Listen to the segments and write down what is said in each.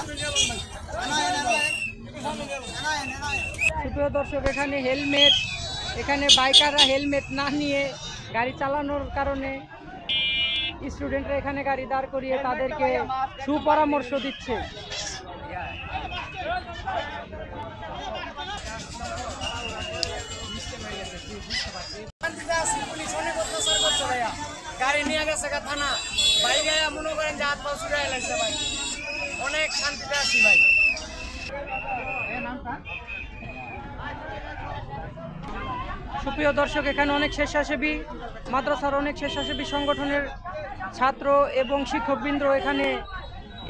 সুপ্রিয় দর্শক, এখানে বাইকাররা হেলমেট না নিয়ে গাড়ি চালানোর কারণে স্টুডেন্টরা এখানে গাড়ি দাঁড় করিয়ে তাদেরকে সুপরামর্শ দিচ্ছে। গাড়ি নিয়ে গেছে থানা ভাই গায়ে মনে করেন যে হাত পা ছুড়ে লাগছে ভাই, অনেক শান্তিতে আছি ভাই। সুপ্রিয় দর্শক, এখানে অনেক স্বেচ্ছাসেবী মাদ্রাসার অনেক স্বেচ্ছাসেবী সংগঠনের ছাত্র এবং শিক্ষকবৃন্দ এখানে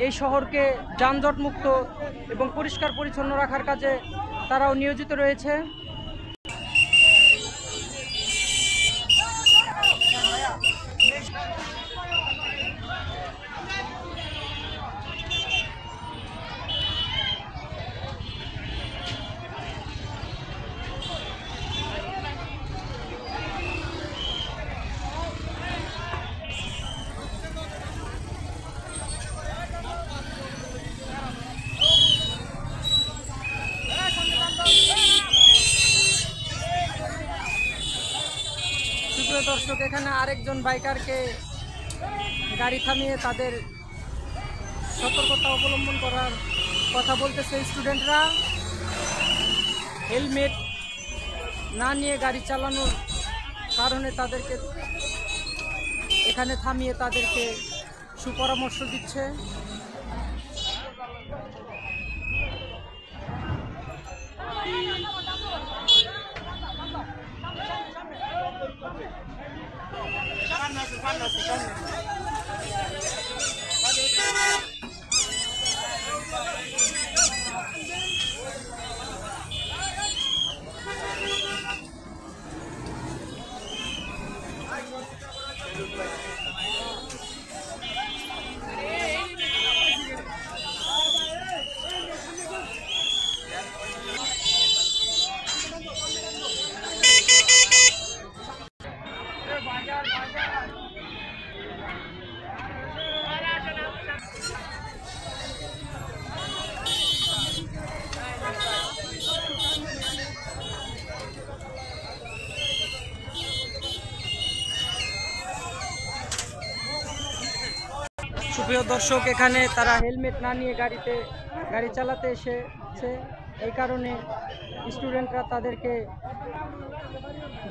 এই শহরকে যানজট মুক্ত এবং পরিষ্কার পরিচ্ছন্ন রাখার কাজে তারাও নিয়োজিত রয়েছে। দর্শক, এখানে আরেকজন বাইকারকে গাড়ি থামিয়ে তাদের সতর্কতা অবলম্বন করার কথা বলতেছে। স্টুডেন্টরা হেলমেট না নিয়ে গাড়ি চালানোর কারণে তাদেরকে এখানে থামিয়ে তাদেরকে সুপরামর্শ দিচ্ছে। সুপ্রিয় দর্শক, এখানে তারা হেলমেট না নিয়ে গাড়ি চালাতে এসেছে। এই কারণে স্টুডেন্টরা তাদেরকে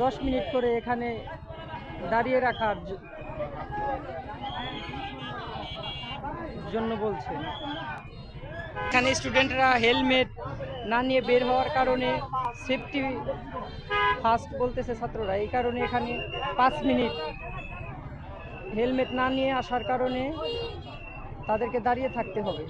10 মিনিট করে এখানে দাঁড়িয়ে রাখার জন্য বলছে। এখানে স্টুডেন্টরা হেলমেট না নিয়ে বের হওয়ার কারণে সেফটি ফার্স্ট বলতেছে ছাত্ররা। এই কারণে এখানে 5 মিনিট হেলমেট না নিয়ে আসার কারণে তাদেরকে দাঁড়িয়ে থাকতে হবে।